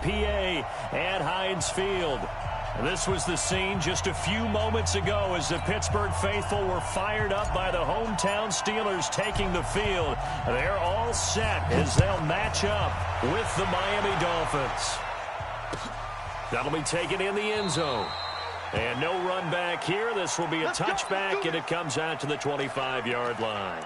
PA at Heinz Field. This was the scene just a few moments ago as the Pittsburgh faithful were fired up by the hometown Steelers taking the field. They're all set as they'll match up with the Miami Dolphins. That'll be taken in the end zone. And no run back here. This will be a touchback, and it comes out to the 25-yard line.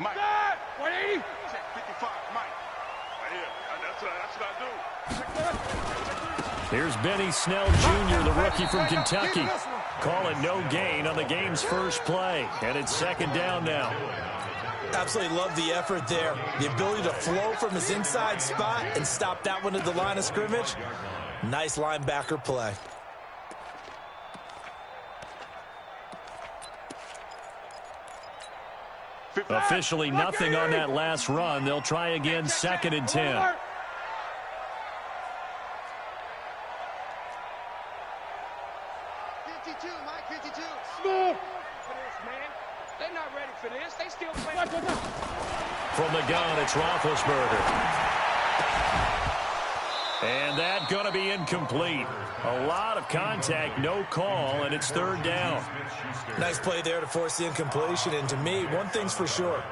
Mike. 180. Check 55, Mike. Right here. That's what I do. Here's Benny Snell Jr., the rookie from Kentucky. Calling no gain on the game's first play. And it's second down now. Absolutely love the effort there. The ability to flow from his inside spot and stop that one at the line of scrimmage. Nice linebacker play. Officially nothing on that last run. They'll try again, 2nd and 10. From the gun, it's Roethlisberger. And that going to be incomplete. A lot of contact, no call, and it's 3rd down. Nice play there to force the incompletion. And to me, one thing's for sure.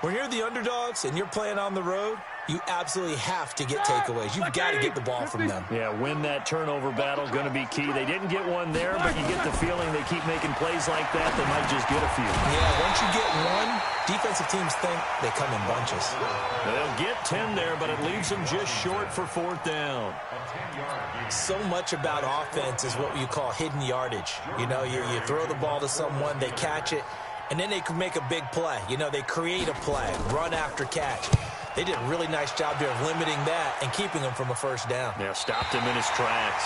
When you're the underdogs and you're playing on the road, you absolutely have to get takeaways. You've got to get the ball from them. Yeah, win that turnover battle, going to be key. They didn't get one there, but you get the feeling they keep making plays like that, they might just get a few. Yeah, once you get one, defensive teams think they come in bunches. They'll get 10 there, but it leaves them just short for 4th down. So much about offense is what you call hidden yardage. You know, you throw the ball to someone, they catch it, and then they can make a big play. You know, they create a play, run after catch. They did a really nice job there of limiting that and keeping him from a 1st down. Yeah, stopped him in his tracks.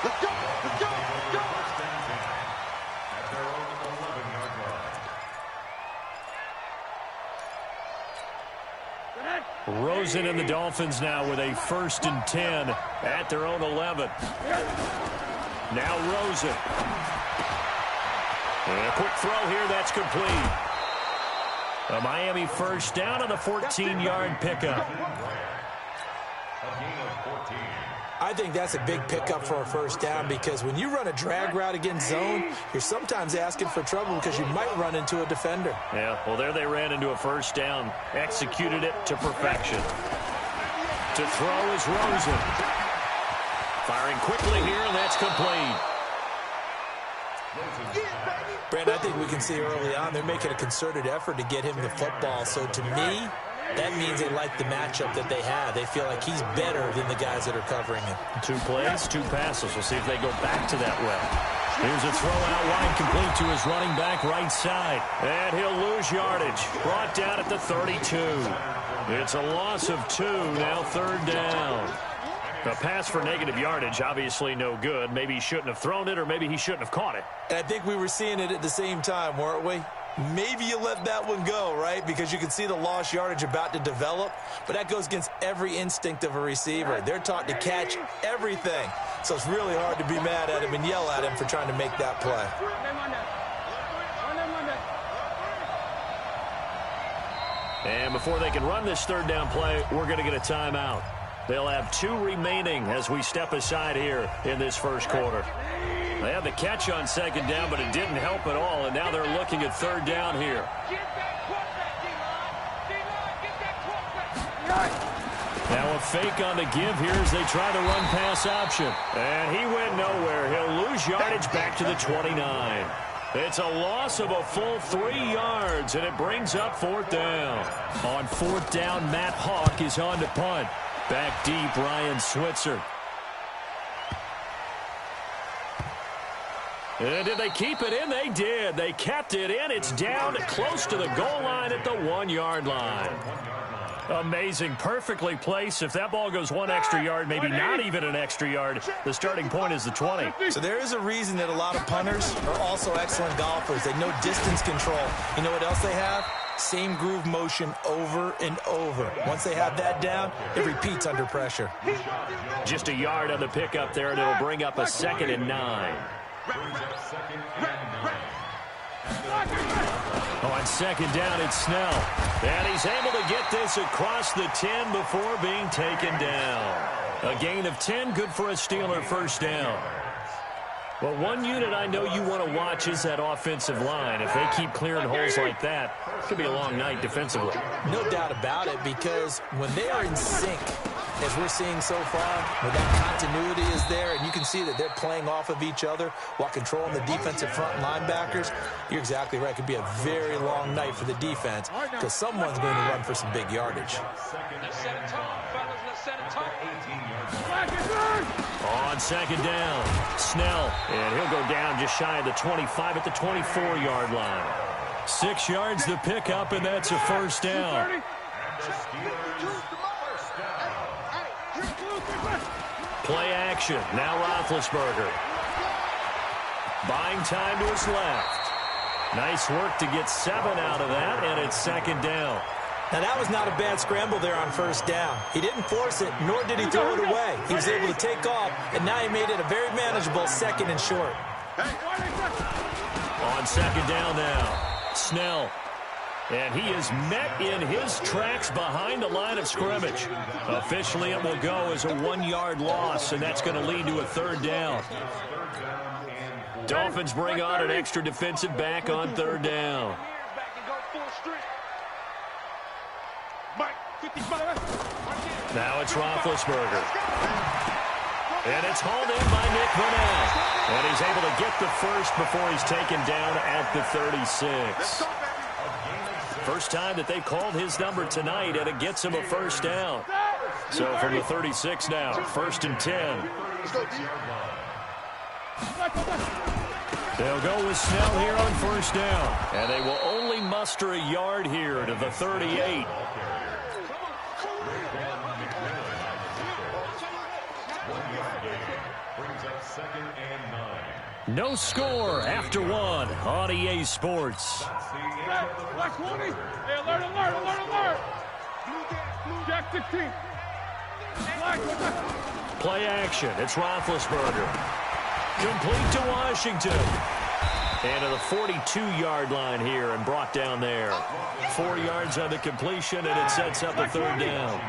Let's go! Let's go! Let's go! Rosen and the Dolphins now with a 1st and 10 at their own 11. Now Rosen. And a quick throw here, that's complete. A Miami 1st down on the 14-yard pickup. I think that's a big pickup for a 1st down because when you run a drag route against zone, you're sometimes asking for trouble because you might run into a defender. Yeah, well, there they ran into a 1st down. Executed it to perfection. To throw is Rosen. Firing quickly here, and that's complete. Brandon, I think we can see early on they're making a concerted effort to get him the football. So to me, that means they like the matchup that they have. They feel like he's better than the guys that are covering him. 2 plays, 2 passes. We'll see if they go back to that well. Here's a throw out wide, complete to his running back right side. And he'll lose yardage. Brought down at the 32. It's a loss of 2, now 3rd down. A pass for negative yardage, obviously no good. Maybe he shouldn't have thrown it, or maybe he shouldn't have caught it. And I think we were seeing it at the same time, weren't we? Maybe you let that one go, right? Because you can see the lost yardage about to develop. But that goes against every instinct of a receiver. They're taught to catch everything. So it's really hard to be mad at him and yell at him for trying to make that play. And before they can run this 3rd down play, we're going to get a timeout. They'll have 2 remaining as we step aside here in this 1st quarter. They had the catch on 2nd down, but it didn't help at all, and now they're looking at 3rd down here. Now a fake on the give here as they try the run-pass option. And he went nowhere. He'll lose yardage back to the 29. It's a loss of a full 3 yards, and it brings up 4th down. On 4th down, Matt Hawk is on to punt. Back deep, Ryan Switzer. And did they keep it in? They did. They kept it in. It's down close to the goal line at the 1-yard line. Amazing. Perfectly placed. If that ball goes 1 extra yard, maybe not even an extra yard, the starting point is the 20. So there is a reason that a lot of punters are also excellent golfers. They know distance control. You know what else they have? Same groove motion over and over. Once they have that down, it repeats under pressure. Just a yard on the pickup there, and it'll bring up a 2nd and 9. On 2nd down, it's Snell. And he's able to get this across the 10 before being taken down. A gain of 10, good for a Steeler first down. Well, one unit I know you want to watch is that offensive line. If they keep clearing holes like that, it could be a long night defensively. No doubt about it, because when they are in sync, as we're seeing so far, where that continuity is there, and you can see that they're playing off of each other while controlling the defensive front linebackers, you're exactly right. It could be a very long night for the defense because someone's going to run for some big yardage. Let's set it tall, fellas. Let's set it tall. On 2nd down, Snell, and he'll go down just shy of the 25 at the 24-yard line. 6 yards the pickup, and that's a first down. Play action. Now Roethlisberger. Buying time to his left. Nice work to get 7 out of that, and it's 2nd down. Now, that was not a bad scramble there on first down. He didn't force it, nor did he throw it away. He was able to take off, and now he made it a very manageable 2nd and short. On 2nd down now, Snell. And he is met in his tracks behind the line of scrimmage. Officially, it will go as a 1-yard loss, and that's going to lead to a 3rd down. Dolphins bring on an extra defensive back on 3rd down. Now it's Roethlisberger. And it's hauled in by Nick Vannett. And he's able to get the first before he's taken down at the 36. First time that they called his number tonight, and it gets him a first down. So from the 36 now, 1st and 10. They'll go with Snell here on first down. And they will only muster a yard here to the 38. No score after 1 on EA Sports. Black 20. Hey, alert. Jack 16. Play action. It's Roethlisberger. Complete to Washington. And to the 42-yard line here and brought down there. 4 yards on the completion, and it sets up a 3rd down.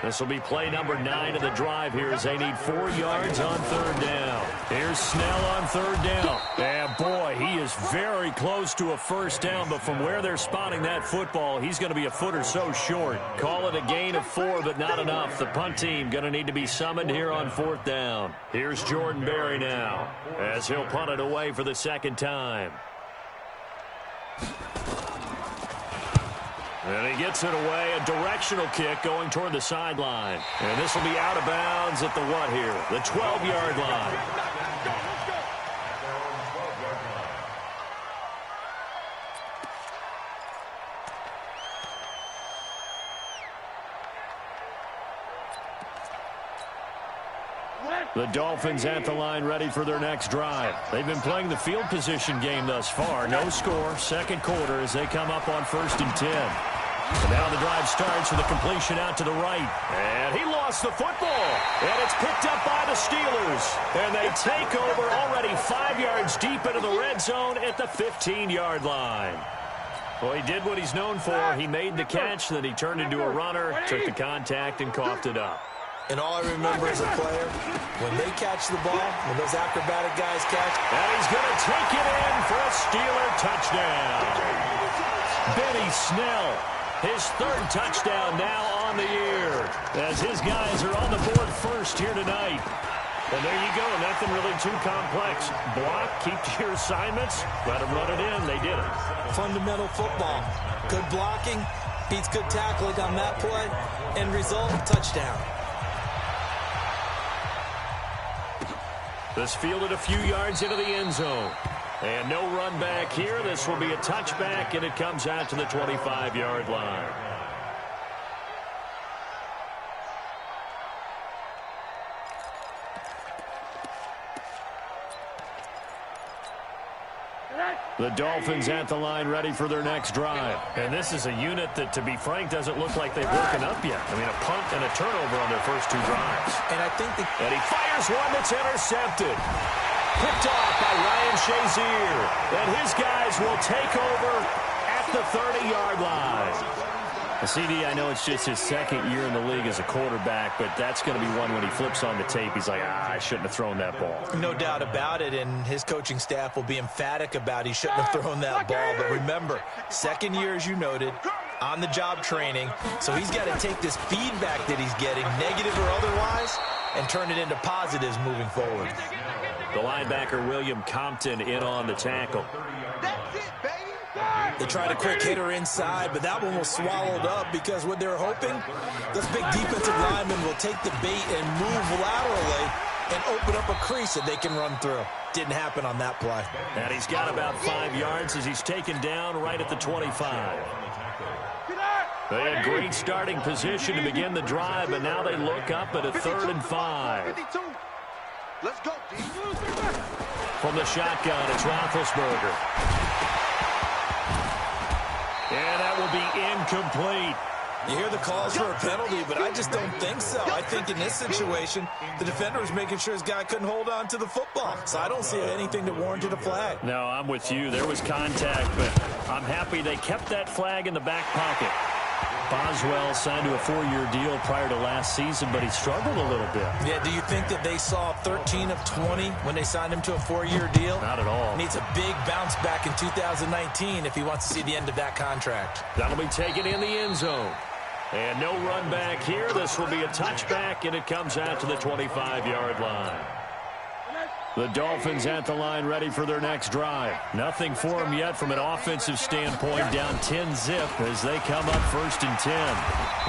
This will be play number 9 of the drive here as they need 4 yards on 3rd down. Here's Snell on 3rd down. And boy, he is very close to a first down, but from where they're spotting that football, he's going to be a foot or so short. Call it a gain of 4, but not enough. The punt team going to need to be summoned here on 4th down. Here's Jordan Berry now as he'll punt it away for the 2nd time. And he gets it away, a directional kick going toward the sideline. And this will be out of bounds at the what here? The 12-yard line. The Dolphins at the line ready for their next drive. They've been playing the field position game thus far. No score, 2nd quarter as they come up on 1st and 10. And now the drive starts with a completion out to the right. And he lost the football. And it's picked up by the Steelers. And they take over already 5 yards deep into the red zone at the 15-yard line. Well, he did what he's known for. He made the catch, then he turned into a runner, took the contact, and coughed it up. And all I remember as a player, when they catch the ball, when those acrobatic guys catch. And he's going to take it in for a Steeler touchdown. Benny Snell, his 3rd touchdown now on the year, as his guys are on the board first here tonight. And there you go, nothing really too complex. Block, keep to your assignments, let them run it in. They did it. Fundamental football. Good blocking, beats good tackling on that play, and result, touchdown. This fielded a few yards into the end zone. And no run back here. This will be a touchback, and it comes out to the 25-yard line. The Dolphins at the line ready for their next drive. And this is a unit that, to be frank, doesn't look like they've woken up yet. I mean, a punt and a turnover on their first two drives. And I think and he fires one that's intercepted. Picked off by Ryan Shazier. And his guys will take over at the 30-yard line. CD, I know it's just his second year in the league as a quarterback, but that's going to be one when he flips on the tape. He's like, I shouldn't have thrown that ball. No doubt about it, and his coaching staff will be emphatic about he shouldn't have thrown that ball. But remember, second year, as you noted, on-the-job training, so he's got to take this feedback that he's getting, negative or otherwise, and turn it into positives moving forward. The linebacker, William Compton, in on the tackle. That's it, baby. They tried a quick hitter inside, but that one was swallowed up because what they're hoping, those big defensive linemen will take the bait and move laterally and open up a crease that they can run through. Didn't happen on that play. And he's got about 5 yards as he's taken down right at the 25. They had great starting position to begin the drive, but now they look up at a 3rd and 5. Let's go, D. From the shotgun, it's Roethlisberger. And that will be incomplete. You hear the calls for a penalty, but I just don't think so. I think in this situation, the defender was making sure his guy couldn't hold on to the football. So I don't see anything that warranted a flag. No, I'm with you. There was contact, but I'm happy they kept that flag in the back pocket. Boswell signed to a 4-year deal prior to last season, but he struggled a little bit. Yeah, do you think that they saw 13 of 20 when they signed him to a 4-year deal? Not at all. Needs a big bounce back in 2019 if he wants to see the end of that contract. That'll be taken in the end zone. And no run back here. This will be a touchback, and it comes out to the 25-yard line. The Dolphins at the line ready for their next drive. Nothing for them yet from an offensive standpoint, down 10-zip as they come up 1st and 10.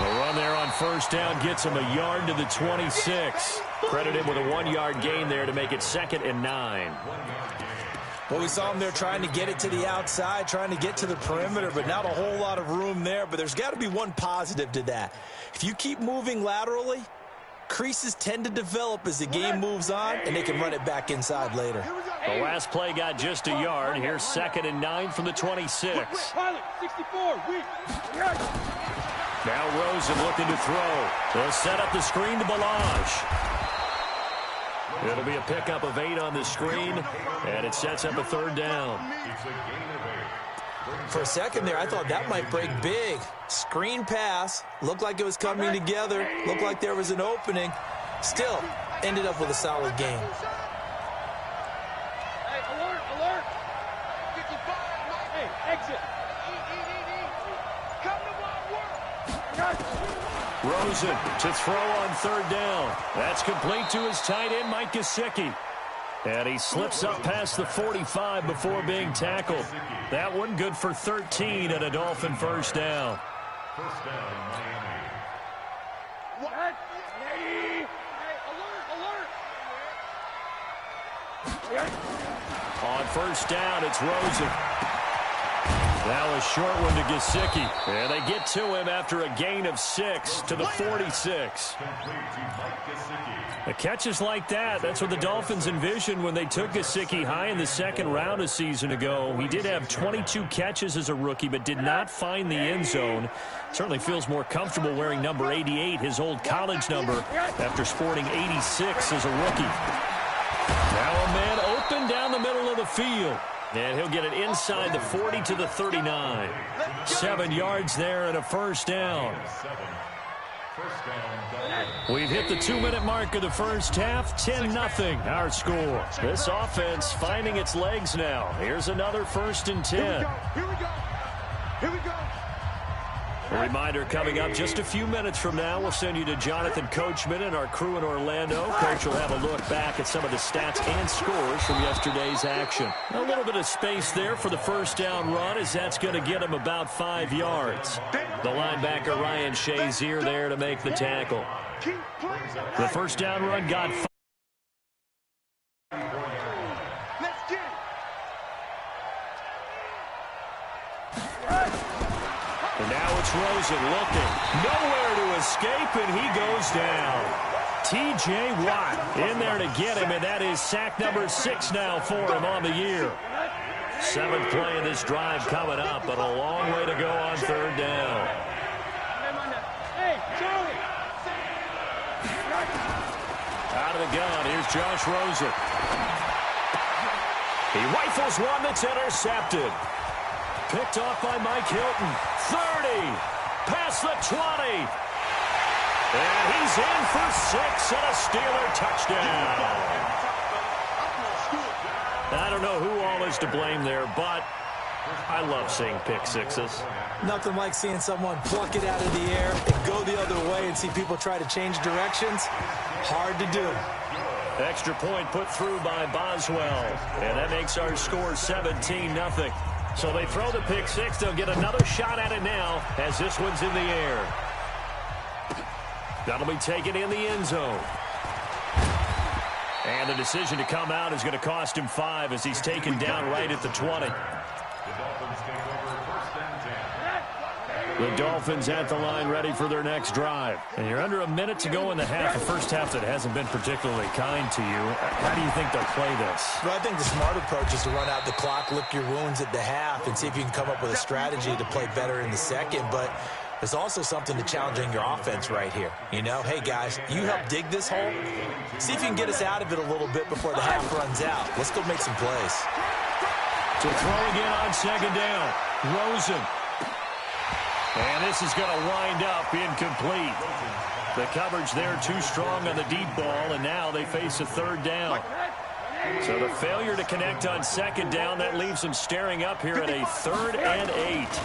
The run there on first down gets them a yard to the 26. Credit him with a 1-yard gain there to make it 2nd and 9. Well, we saw him there trying to get it to the outside, trying to get to the perimeter, but not a whole lot of room there. But there's got to be one positive to that. If you keep moving laterally, creases tend to develop as the game moves on, and they can run it back inside later. The last play got just a yard. Here's 2nd and 9 from the 26. Now Rosen looking to throw. They'll set up the screen to Balaj. It'll be a pickup of 8 on the screen, and it sets up a 3rd down. For a second there, I thought that might break big. Screen pass, looked like it was coming together, looked like there was an opening. Still, ended up with a solid game. Hey, alert, alert. 55, hey, exit. Come to my work. Rosen to throw on 3rd down. That's complete to his tight end, Mike Gesicki. And he slips up past the 45 before being tackled. That one good for 13 and a Dolphin 1st down. What? Hey, alert, alert. On 1st down, it's Rosen. Now a short one to Gesicki. And they get to him after a gain of 6 to the 46. The catches like that, that's what the Dolphins envisioned when they took Gesicki high in the 2nd round a season ago. He did have 22 catches as a rookie, but did not find the end zone. Certainly feels more comfortable wearing number 88, his old college number, after sporting 86 as a rookie. Now a man open down the middle of the field. And he'll get it inside the 40 to the 39. 7 yards there and a 1st down. We've hit the 2-minute mark of the first half. 10-0 our score. This offense finding its legs now. Here's another 1st and 10. Here we go. Here we go. A reminder coming up just a few minutes from now. We'll send you to Jonathan Coachman and our crew in Orlando. Coach will have a look back at some of the stats and scores from yesterday's action. A little bit of space there for the 1st down run, as that's going to get him about 5 yards. The linebacker Ryan Shazier there to make the tackle. The 1st down run got 5. Let's get it. And now it's Rosen looking. Nowhere to escape, and he goes down. T.J. Watt in there to get him, and that is sack number 6 now for him on the year. Seventh play of this drive coming up, but a long way to go on third down. Out of the gun, here's Josh Rosen. He rifles one that's intercepted. Picked off by Mike Hilton. 30, past the 20. And he's in for 6 and a Steeler touchdown. I don't know who all is to blame there, but I love seeing pick sixes. Nothing like seeing someone pluck it out of the air and go the other way and see people try to change directions. Hard to do. Extra point put through by Boswell, and that makes our score 17-0. So they throw the pick six. They'll get another shot at it now as this one's in the air. That'll be taken in the end zone. And the decision to come out is going to cost him 5 as he's taken down right at the 20. The Dolphins at the line ready for their next drive. And you're under a minute to go in the half, a first half that hasn't been particularly kind to you. How do you think they'll play this? Well, I think the smart approach is to run out the clock, lick your wounds at the half, and see if you can come up with a strategy to play better in the second. But there's also something to challenging your offense right here. You know, hey, guys, you help dig this hole. See if you can get us out of it a little bit before the half runs out. Let's go make some plays. To throw again on second down. Rosen. And this is going to wind up incomplete. The coverage there too strong on the deep ball, and now they face a third down. So the failure to connect on second down, that leaves them staring up here at a 3rd and 8.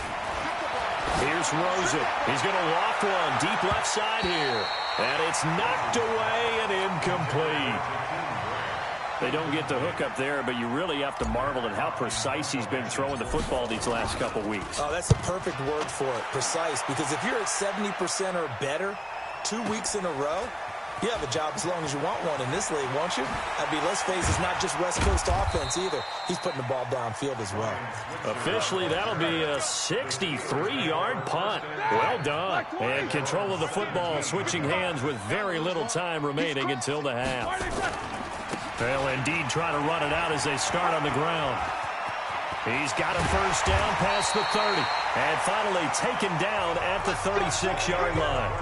Here's Rosen. He's going to loft one deep left side here. And it's knocked away and incomplete. They don't get the hook up there, but you really have to marvel at how precise he's been throwing the football these last couple weeks. Oh, that's a perfect word for it, precise. Because if you're at 70% or better 2 weeks in a row, you have a job as long as you want one in this league, won't you? I mean, let's face it, it's not just West Coast offense either. He's putting the ball downfield as well. Officially, that'll be a 63-yard punt. Well done. And control of the football switching hands with very little time remaining until the half. They'll indeed try to run it out as they start on the ground. He's got a first down past the 30. And finally taken down at the 36-yard line.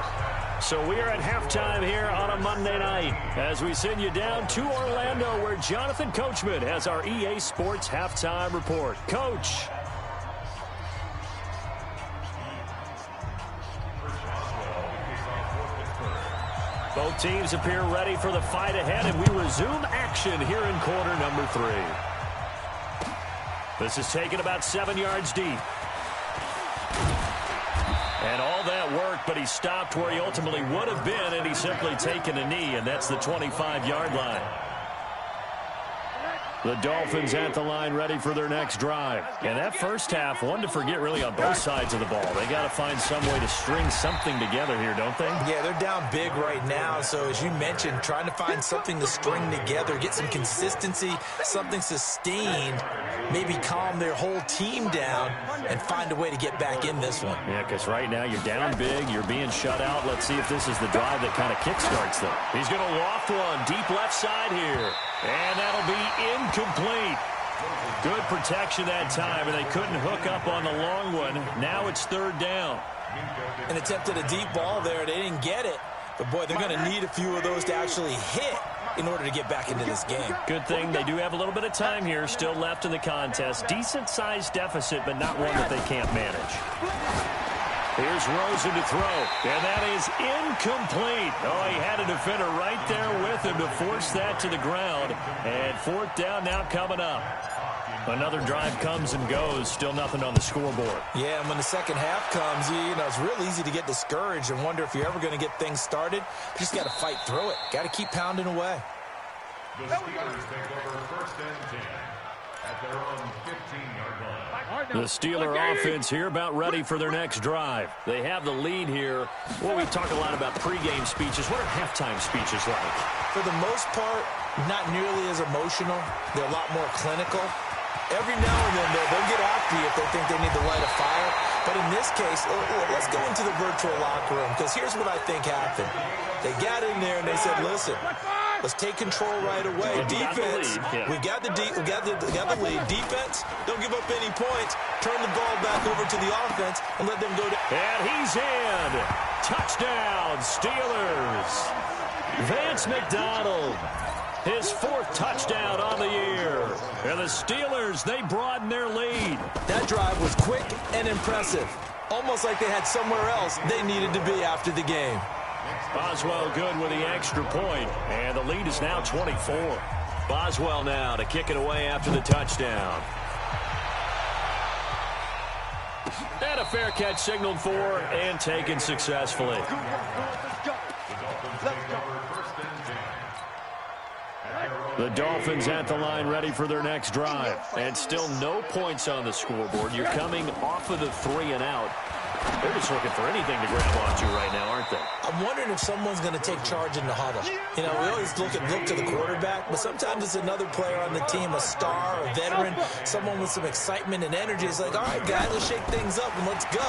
So we are at halftime here on a Monday night as we send you down to Orlando where Jonathan Coachman has our EA Sports halftime report. Coach. Both teams appear ready for the fight ahead, and we resume action here in quarter number 3. This is taken about 7 yards deep. And all that work, but he stopped where he ultimately would have been, and he's simply taken a knee, and that's the 25-yard line. The Dolphins at the line ready for their next drive. And that first half, one to forget really on both sides of the ball. They got to find some way to string something together here, don't they? Yeah, they're down big right now. So as you mentioned, trying to find something to string together, get some consistency, something sustained, maybe calm their whole team down and find a way to get back in this one. Yeah, because right now you're down big, you're being shut out. Let's see if this is the drive that kind of kickstarts them. He's going to loft one deep left side here. And that'll be incomplete. Good protection that time, and they couldn't hook up on the long one. Now it's third down. An attempt at a deep ball there. They didn't get it. But, boy, they're going to need a few of those to actually hit in order to get back into this game. Good thing they do have a little bit of time here still left in the contest. Decent-sized deficit, but not one that they can't manage. Here's Rosen to throw, and that is incomplete. Oh, he had a defender right there with him to force that to the ground. And fourth down now coming up. Another drive comes and goes, still nothing on the scoreboard. Yeah, and when the second half comes, you know, it's real easy to get discouraged and wonder if you're ever going to get things started. You just got to fight through it. Got to keep pounding away. The Steelers take over first and 10 at their own 15-yard line. The Steeler offense here about ready for their next drive. They have the lead here. Well, we talk a lot about pregame speeches. What are halftime speeches like? For the most part, not nearly as emotional. They're a lot more clinical. Every now and then, they'll get after you if they think they need to light a fire. But in this case, let's go into the virtual locker room, because here's what I think happened. They got in there and they said, listen, Let's take control right away. Defense, we got the lead. Defense, don't give up any points. Turn the ball back over to the offense and let them go down. And he's in. Touchdown, Steelers. Vance McDonald, his 4th touchdown on the year. And the Steelers, they broaden their lead. That drive was quick and impressive. Almost like they had somewhere else they needed to be after the game. Boswell good with the extra point, and the lead is now 24. Boswell now to kick it away after the touchdown. And a fair catch signaled for and taken successfully. The Dolphins at the line ready for their next drive. And still no points on the scoreboard. You're coming off of the 3 and out. They're just looking for anything to grab onto right now, aren't they? I'm wondering if someone's going to take charge in the huddle. You know, we always look to the quarterback, but sometimes it's another player on the team, a star, a veteran, someone with some excitement and energy. It's like, all right, guys, let's shake things up and let's go,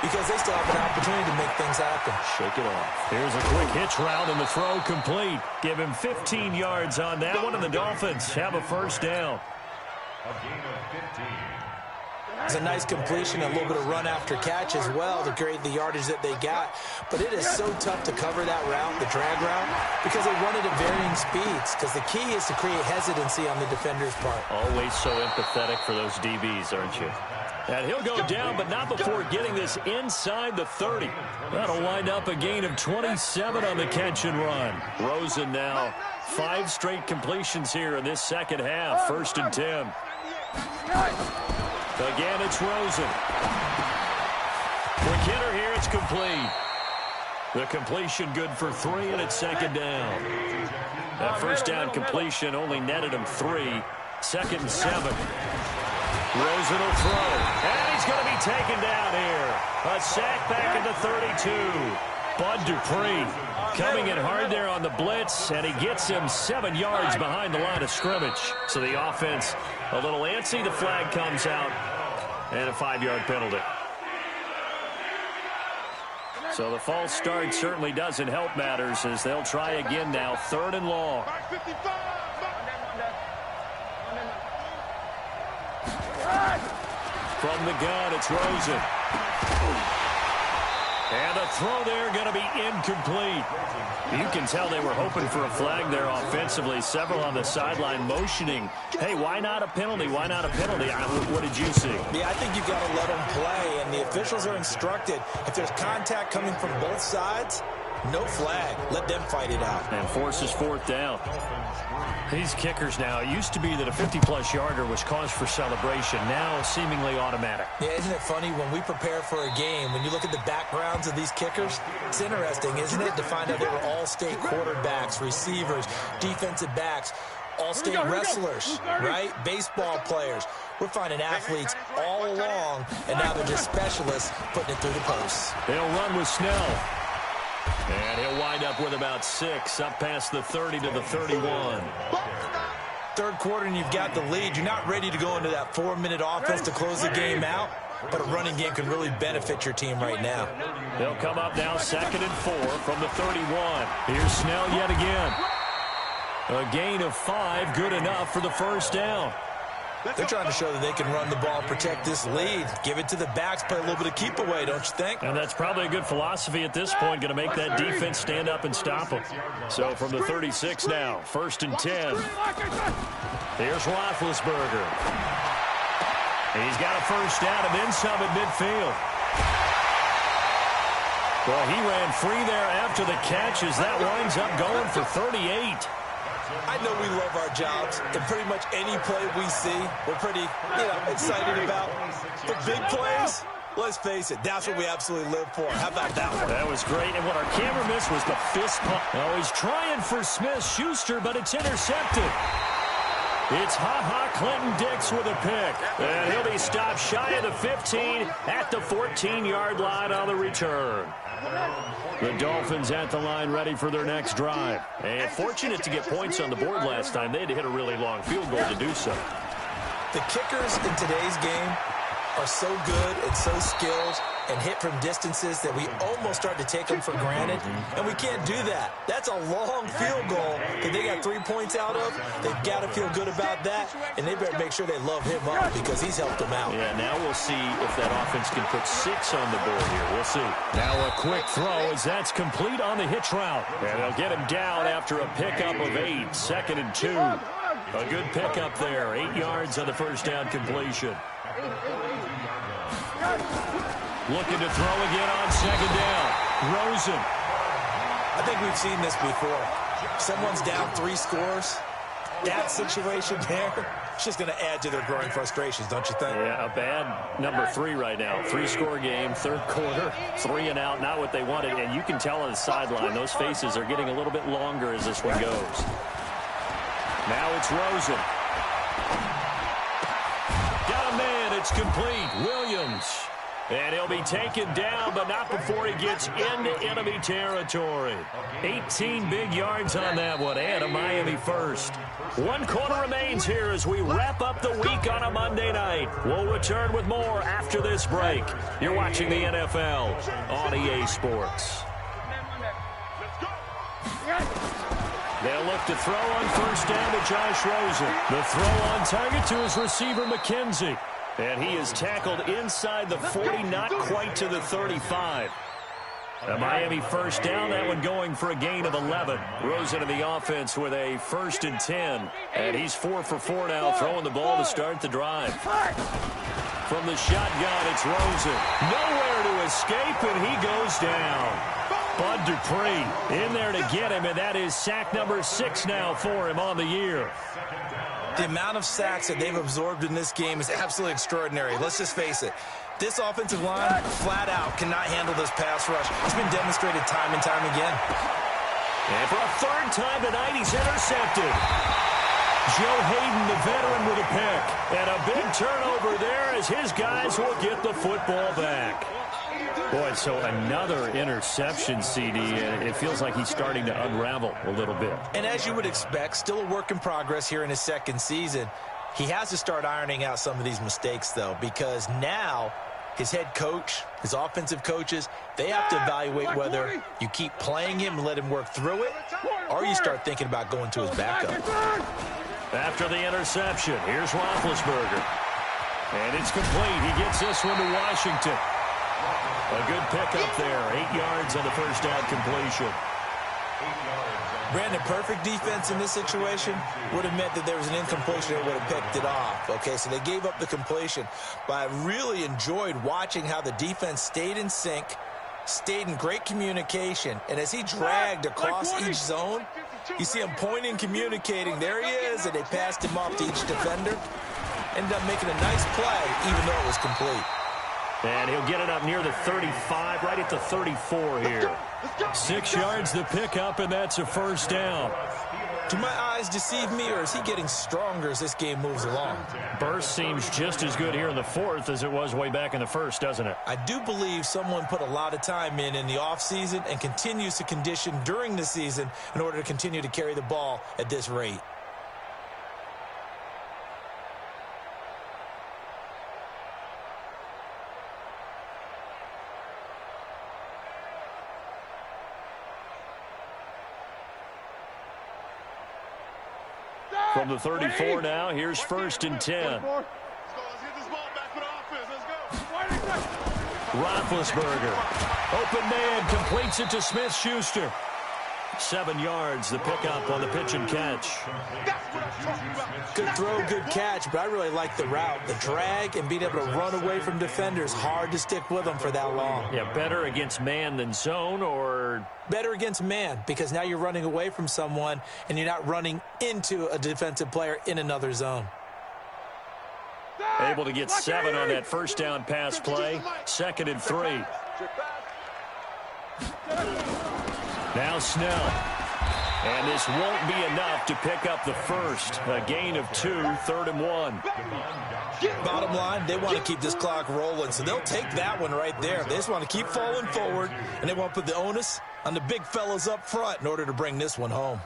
because they still have an opportunity to make things happen. Shake it off. Here's a quick hitch route and the throw complete. Give him 15 yards on that one, and the Dolphins have a first down. A gain of 15. It's a nice completion, a little bit of run after catch as well to create the yardage that they got. But it is so tough to cover that route, the drag route, because they run it at varying speeds. Because the key is to create hesitancy on the defender's part. Always so empathetic for those DBs, aren't you? And he'll go down, but not before getting this inside the 30. That'll wind up a gain of 27 on the catch and run. Rosen now 5 straight completions here in this second half. 1st and 10. Again, it's Rosen. Quick hitter here, it's complete. The completion good for 3, and it's 2nd down. That first down completion only netted him 3. 2nd and 7. Rosen will throw. And he's going to be taken down here. A sack back at the 32. Bud Dupree coming in hard there on the blitz, and he gets him 7 yards behind the line of scrimmage. So the offense a little antsy. The flag comes out, and a 5-yard penalty. So the false start certainly doesn't help matters as they'll try again now. 3rd and long. From the gun, it's Rosen. And the throw there going to be incomplete. You can tell they were hoping for a flag there offensively. Several on the sideline motioning, hey, why not a penalty? Why not a penalty? What did you see? Yeah, I think you've got to let them play, and the officials are instructed. If there's contact coming from both sides, no flag. Let them fight it out. And forces 4th down. These kickers now, it used to be that a 50-plus yarder was cause for celebration. Now seemingly automatic. Yeah, isn't it funny when we prepare for a game, when you look at the backgrounds of these kickers, it's interesting, isn't it, to find out they were all-state quarterbacks, receivers, defensive backs, all-state wrestlers, right? Baseball players. We're finding athletes all along, and now they're just specialists putting it through the posts. They'll run with Snell. And he'll wind up with about 6, up past the 30 to the 31. 3rd quarter, and you've got the lead. You're not ready to go into that 4-minute offense to close the game out, but a running game can really benefit your team right now. They'll come up now 2nd and 4 from the 31. Here's Snell yet again. A gain of 5, good enough for the 1st down. They're trying to show that they can run the ball, protect this lead, give it to the backs, play a little bit of keep away, don't you think? And that's probably a good philosophy at this point, going to make that defense stand up and stop them. So from the 36 now, 1st and 10. Here's Roethlisberger. He's got a 1st down and then some at midfield. Well, he ran free there after the catch as that winds up going for 38. I know we love our jobs, and pretty much any play we see, we're pretty, excited about. But big plays, let's face it, that's what we absolutely live for. How about that one? That was great, and what our camera missed was the fist pump. Now he's trying for Smith-Schuster, but it's intercepted. It's Clinton-Dix with a pick. And he'll be stopped shy of the 15 at the 14-yard line on the return. The Dolphins at the line ready for their next drive. And fortunate to get points on the board last time. They had to hit a really long field goal to do so. The kickers in today's game are so good and so skilled and hit from distances that we almost start to take them for granted, and we can't do that. That's a long field goal that they got 3 points out of. They've got to feel good about that, and they better make sure they love him up because he's helped them out. Yeah, now we'll see if that offense can put 6 on the board here. We'll see. Now a quick throw as that's complete on the hitch route. And they'll get him down after a pickup of 8, 2nd and 2. A good pickup there, 8 yards on the first down completion. Looking to throw again on 2nd down. Rosen. I think we've seen this before. Someone's down 3 scores. That situation there, it's just going to add to their growing frustrations, don't you think? Yeah, a bad number 3 right now. 3-score game, 3rd quarter, 3 and out, not what they wanted. And you can tell on the sideline, those faces are getting a little bit longer as this one goes. Now it's Rosen. Got a man, it's complete. Williams. And he'll be taken down, but not before he gets into enemy territory. 18 big yards on that one, and a Miami first. 1 quarter remains here as we wrap up the week on a Monday night. We'll return with more after this break. You're watching the NFL on EA Sports. They'll look to throw on 1st down to Josh Rosen. The throw on target to his receiver, McKenzie. And he is tackled inside the 40, not quite to the 35. A Miami 1st down, that one going for a gain of 11. Rosen in the offense with a 1st and 10. And he's 4 for 4 now, throwing the ball to start the drive. From the shotgun, it's Rosen. Nowhere to escape, and he goes down. Bud Dupree in there to get him, and that is sack number 6 now for him on the year. The amount of sacks that they've absorbed in this game is absolutely extraordinary. Let's just face it. This offensive line, flat out, cannot handle this pass rush. It's been demonstrated time and time again. And for a 3rd time tonight, he's intercepted. Joe Hayden, the veteran, with a pick. And a big turnover there as his guys will get the football back. Boy, so another interception, CD, and it feels like he's starting to unravel a little bit. And as you would expect, still a work in progress here in his 2nd season. He has to start ironing out some of these mistakes, though, because now his head coach, his offensive coaches, they have to evaluate whether you keep playing him and let him work through it, or you start thinking about going to his backup. After the interception, here's Roethlisberger. And it's complete. He gets this one to Washington. A good pickup there. 8 yards on the 1st down completion. Brandon, perfect defense in this situation would have meant that there was an incompletion that would have picked it off. Okay, so they gave up the completion. But I really enjoyed watching how the defense stayed in sync, stayed in great communication. And as he dragged across each zone, you see him pointing, communicating. There he is, and they passed him off to each defender. Ended up making a nice play, even though it was complete. And he'll get it up near the 35, right at the 34 here. 6 yards the pickup, and that's a 1st down. Do my eyes deceive me, or is he getting stronger as this game moves along? Burst seems just as good here in the 4th as it was way back in the 1st, doesn't it? I do believe someone put a lot of time in the offseason and continues to condition during the season in order to continue to carry the ball at this rate. From the 34 now, here's 1st and 10. Roethlisberger, open man, completes it to Smith-Schuster. 7 yards, the pickup on the pitch and catch. Good throw, good catch, but I really like the route. The drag and being able to run away from defenders, hard to stick with them for that long. Yeah, better against man than zone, or? Better against man, because now you're running away from someone and you're not running into a defensive player in another zone. Able to get 7 on that 1st down pass play. 2nd and 3. Now Snell. And this won't be enough to pick up the 1st. A gain of 2, 3rd and 1. Bottom line, they want to keep this clock rolling, so they'll take that one right there. They just want to keep falling forward, and they want to put the onus on the big fellas up front in order to bring this one home.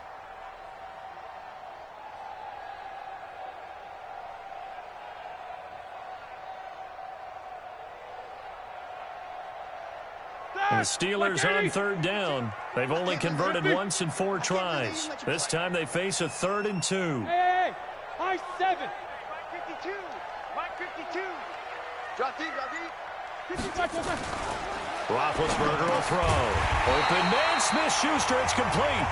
The Steelers on third down. They've only converted once in 4 tries. This time they face a 3rd and 2. Hey, high 7. Mike 52. Mike 52. Drop D. Roethlisberger will throw. Open man, Smith-Schuster. It's complete.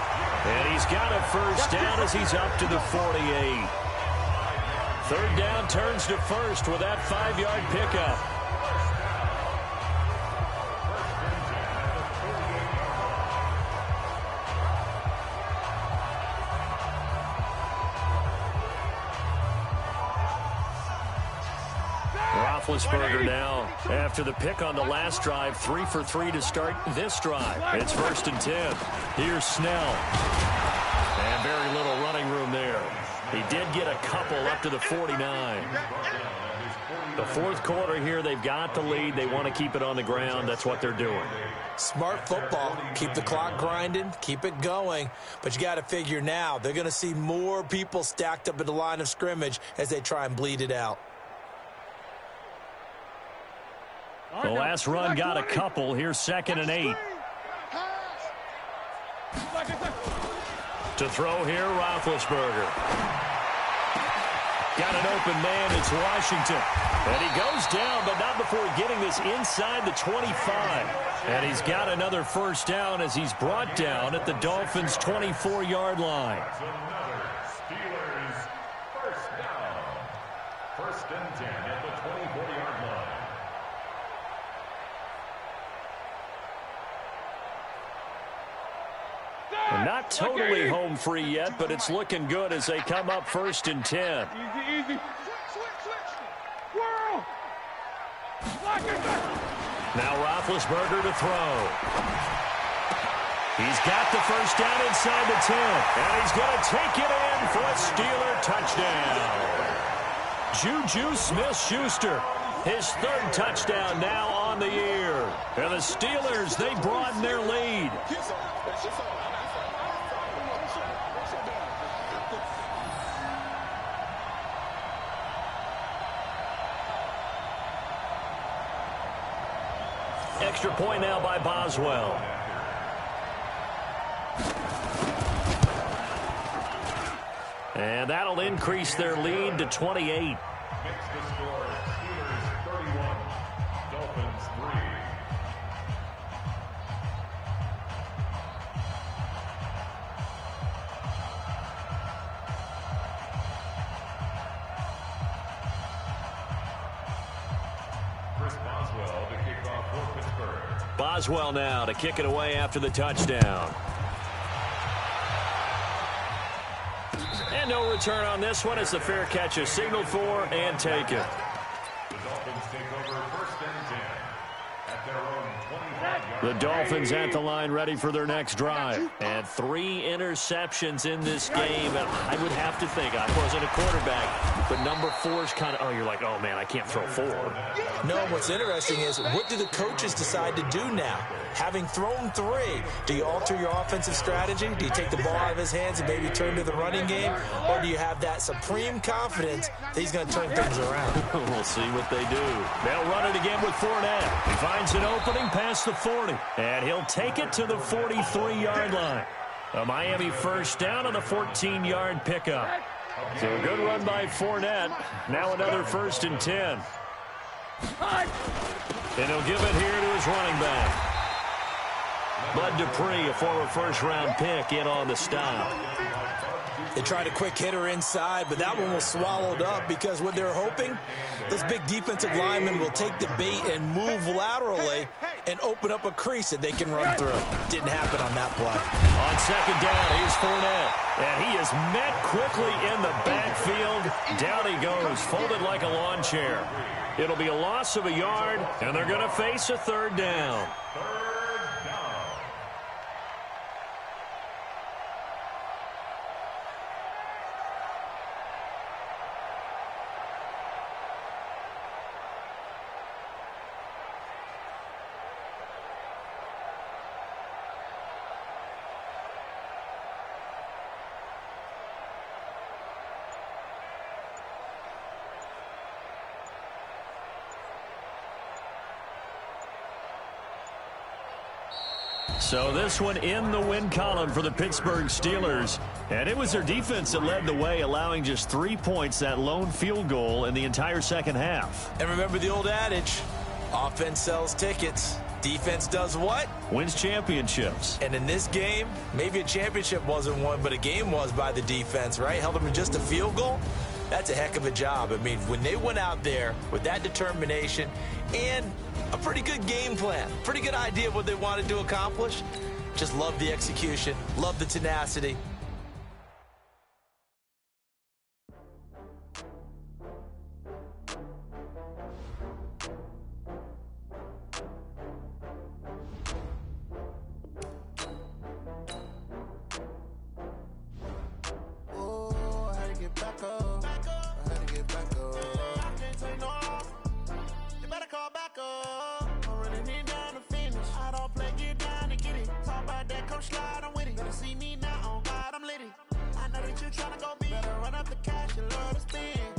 And he's got a first down as he's up to the 48. Third down turns to first with that 5-yard pickup. Roethlisberger now, after the pick on the last drive, 3 for 3 to start this drive. It's 1st and 10. Here's Snell. And very little running room there. He did get a couple up to the 49. The 4th quarter here, they've got the lead. They want to keep it on the ground. That's what they're doing. Smart football. Keep the clock grinding. Keep it going. But you got to figure now, they're going to see more people stacked up at the line of scrimmage as they try and bleed it out. The last run got a couple. Here's 2nd and 8. To throw here, Roethlisberger. Got an open man. It's Washington. And he goes down, but not before getting this inside the 25. And he's got another first down as he's brought down at the Dolphins' 24-yard line. Steelers first down. 1st and 10 at the 24-yard line. Not totally home free yet, but it's looking good as they come up 1st and 10. Easy. Switch. Whirl. Now Roethlisberger to throw. He's got the first down inside the 10, and he's going to take it in for a Steeler touchdown. Juju Smith-Schuster, his 3rd touchdown now on the year. And the Steelers, they broaden their lead. Extra point now by Boswell. And that'll increase their lead to 28. Makes the score Steelers 31, Dolphins 3. Chris Boswell to kick off for Pittsburgh. Boswell now to kick it away after the touchdown. And no return on this one as the fair catch is signaled for and taken. The Dolphins take over 1st and 10 at their own 25-yard The Dolphins at the line ready for their next drive. And 3 interceptions in this game. And I would have to think, I wasn't a quarterback, but number 4 is kind of, you're like, oh, man, I can't throw 4. No, what's interesting is, what do the coaches decide to do now? Having thrown 3, do you alter your offensive strategy? Do you take the ball out of his hands and maybe turn to the running game? Or do you have that supreme confidence that he's going to turn things around? We'll see what they do. They'll run it again with Fournette. He finds an opening past the 40. And he'll take it to the 43-yard line. A Miami first down on a 14-yard pickup. So a good run by Fournette. Now another 1st and 10. And he'll give it here to his running back. Bud Dupree, a former first-round pick, in on the stop. They tried a quick hitter inside, but that one was swallowed up because what they're hoping, this big defensive lineman will take the bait and move laterally and open up a crease that they can run through. Didn't happen on that play. On 2nd down, here's Fournette. And he is met quickly in the backfield. Down he goes, folded like a lawn chair. It'll be a loss of a yard, and they're going to face a 3rd down. So this one in the win column for the Pittsburgh Steelers. And it was their defense that led the way, allowing just 3 points, that lone field goal in the entire second half. And remember the old adage, offense sells tickets. Defense does what? Wins championships. And in this game, maybe a championship wasn't won, but a game was by the defense, right? Held them to just a field goal. That's a heck of a job. I mean, when they went out there with that determination and a pretty good game plan, pretty good idea of what they wanted to accomplish, just love the execution, love the tenacity. Slide, I'm with it. Better see me now, on God, I'm litty. I know that you tryna go big. Better run up the cash, you love to spend.